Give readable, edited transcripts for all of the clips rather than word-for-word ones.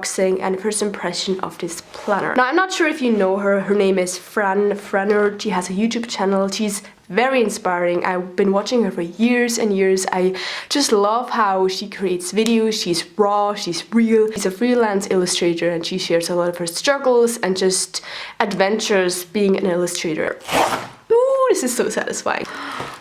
unboxing and first impression of this planner. Now, I'm not sure if you know her. Her name is Frannerd. She has a YouTube channel. She's very inspiring. I've been watching her for years and years. I just love how she creates videos. She's raw, she's real. She's a freelance illustrator and she shares a lot of her struggles and just adventures being an illustrator. Ooh, this is so satisfying.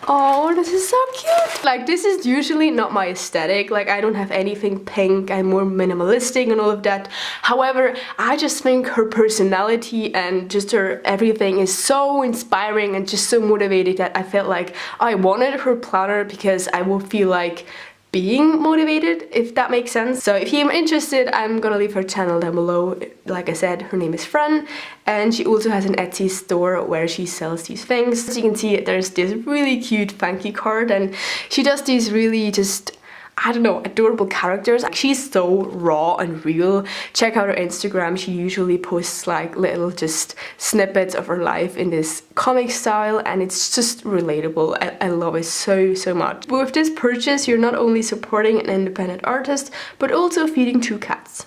Oh, this is so cute. Like, this is usually not my aesthetic. Like, I don't have anything pink. I'm more minimalistic and all of that. However, I just think her personality and just her everything is so inspiring and just so motivating that I felt like I wanted her planner because I will feel like being motivated, if that makes sense. So if you're interested, I'm gonna leave her channel down below. Like I said, her name is Fran, and she also has an Etsy store where she sells these things. As you can see, there's this really cute thank you card, and she does these really just, I don't know, adorable characters. She's so raw and real. Check out her Instagram. She usually posts like little just snippets of her life in this comic style, and it's just relatable. I love it so much. But with this purchase, you're not only supporting an independent artist, but also feeding 2 cats.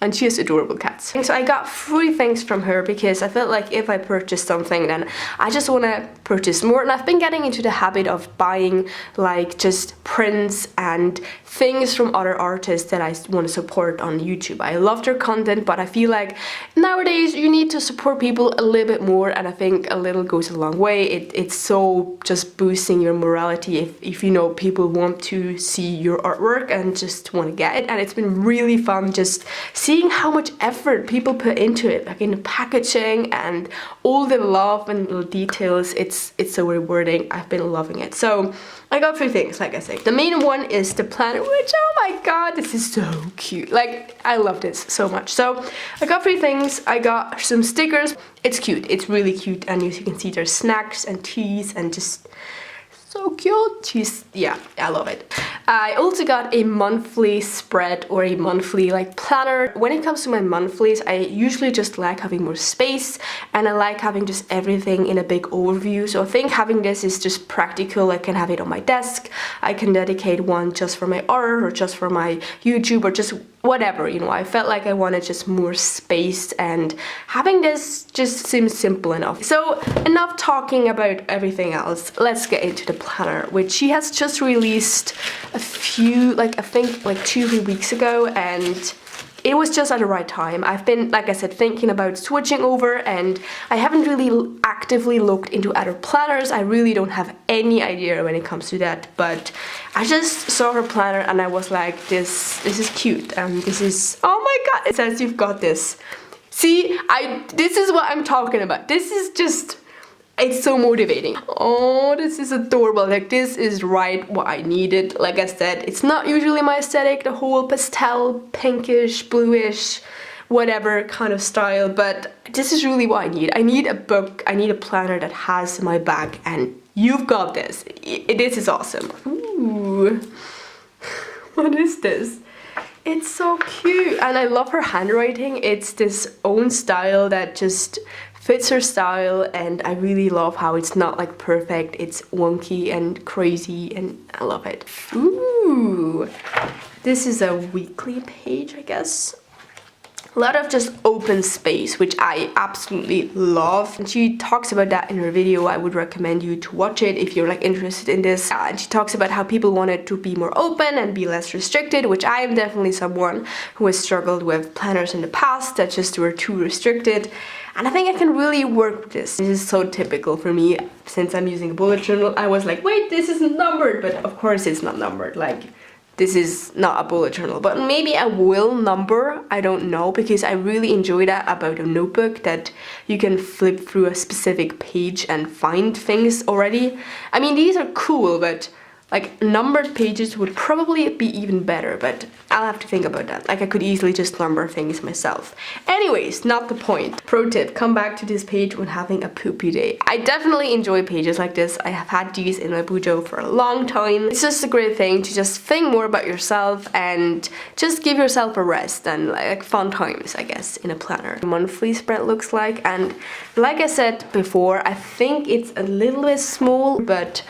And she has adorable cats. And so I got 3 things from her because I felt like if I purchased something, then I just want to purchase more. And I've been getting into the habit of buying like just prints and things from other artists that I want to support on YouTube. I love their content, but I feel like nowadays you need to support people a little bit more, and I think a little goes a long way. It's so just boosting your morality if you know people want to see your artwork and just want to get it. And it's been really fun just seeing how much effort people put into it, like in the packaging and all the love and little details. It's so rewarding. I've been loving it. So I got 3 things, like I said. The main one is the planner, which, oh my god, this is so cute. Like, I love this so much. So I got 3 things. I got some stickers. It's cute. It's really cute. And as you can see, there's snacks and teas and just so cute. Yeah, I love it. I also got a monthly spread or a monthly like planner. When it comes to my monthlies, I usually just like having more space, and I like having just everything in a big overview. So I think having this is just practical. I can have it on my desk. I can dedicate one just for my art or just for my YouTube or just whatever, you know. I felt like I wanted just more space, and having this just seems simple enough. So enough talking about everything else. Let's get into the planner, which she has just released a few, like I think like 2-3 weeks ago, and it was just at the right time. I've been, like I said, thinking about switching over, and I haven't really actively looked into other planners. I really don't have any idea when it comes to that, but I just saw her planner and I was like, this is cute. This is, oh my god, it says you've got this. See, this is what I'm talking about. This is just, it's so motivating. Oh, this is adorable. Like, this is right what I needed. Like I said, it's not usually my aesthetic, the whole pastel, pinkish, bluish, whatever kind of style, but this is really what I need. I need a book, I need a planner that has my bag, and you've got this. This is awesome. Ooh, what is this? It's so cute, and I love her handwriting. It's this own style that just fits her style, and I really love how it's not like perfect. It's wonky and crazy, and I love it. Ooh, this is a weekly page, I guess. A lot of just open space, which I absolutely love, and she talks about that in her video. I would recommend you to watch it if you're like interested in this. And she talks about how people wanted to be more open and be less restricted, which I am definitely someone who has struggled with planners in the past that just were too restricted, and I think I can really work with this. This is so typical for me. Since I'm using a bullet journal, I was like, wait, this isn't numbered, but of course it's not numbered. Like, this is not a bullet journal, but maybe I will number, I don't know, because I really enjoy that about a notebook, that you can flip through a specific page and find things already. I mean, these are cool, but like numbered pages would probably be even better, but I'll have to think about that. Like, I could easily just number things myself. Anyways, not the point. Pro tip, come back to this page when having a poopy day. I definitely enjoy pages like this. I have had these in my bujo for a long time. It's just a great thing to just think more about yourself and just give yourself a rest and like fun times, I guess, in a planner. Monthly spread looks like, and like I said before, I think it's a little bit small, but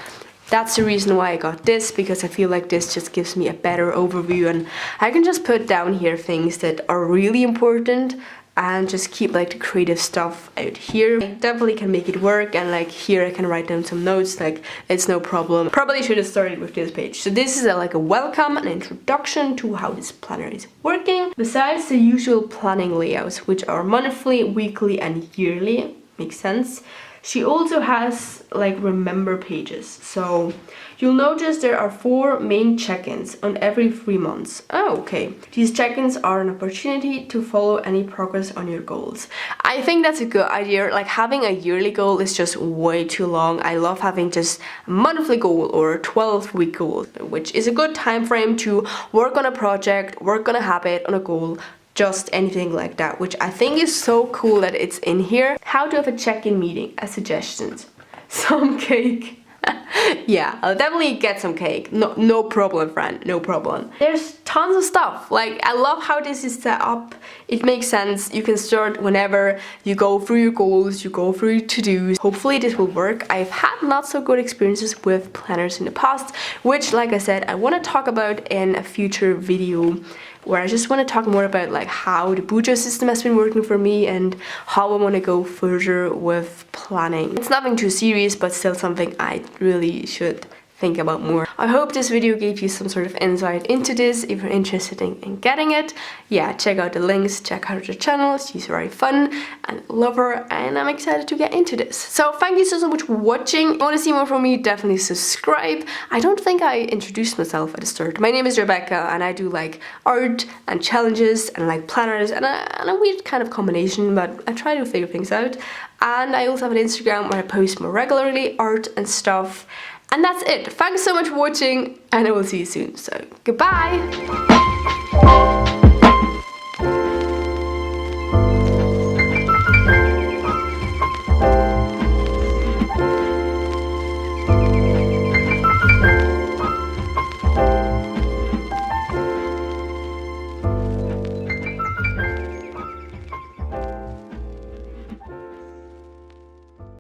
That's the reason why I got this, because I feel like this just gives me a better overview, and I can just put down here things that are really important and just keep like the creative stuff out here. I definitely can make it work, and like here I can write down some notes, like it's no problem. Probably should have started with this page. So this is like a welcome, an introduction to how this planner is working. Besides the usual planning layouts, which are monthly, weekly and yearly, makes sense. She also has like remember pages. So you'll notice there are 4 main check-ins on every 3 months. Oh, okay. These check-ins are an opportunity to follow any progress on your goals. I think that's a good idea. Like having a yearly goal is just way too long. I love having just a monthly goal or a 12-week goal, which is a good time frame to work on a project, work on a habit, on a goal, just anything like that, which I think is so cool that it's in here. How to have a check-in meeting as suggestions. Some cake. Yeah, I'll definitely get some cake. No problem, friend, no problem. There's tons of stuff. Like, I love how this is set up. It makes sense. You can start whenever you go through your goals, you go through your to-dos. Hopefully this will work. I've had not so good experiences with planners in the past, which, like I said, I want to talk about in a future video, where I just want to talk more about like how the Bujo system has been working for me and how I want to go further with planning. It's nothing too serious, but still something I really should think about more. I hope this video gave you some sort of insight into this. If you're interested in getting it, yeah, check out the links, check out her channel. She's very fun and love her, and I'm excited to get into this. So thank you so much for watching. If you want to see more from me, definitely subscribe. I don't think I introduced myself at the start. My name is Rebecca, and I do like art and challenges and like planners and a weird kind of combination, but I try to figure things out. And I also have an Instagram where I post more regularly, art and stuff. And that's it. Thanks so much for watching, and I will see you soon. So, goodbye!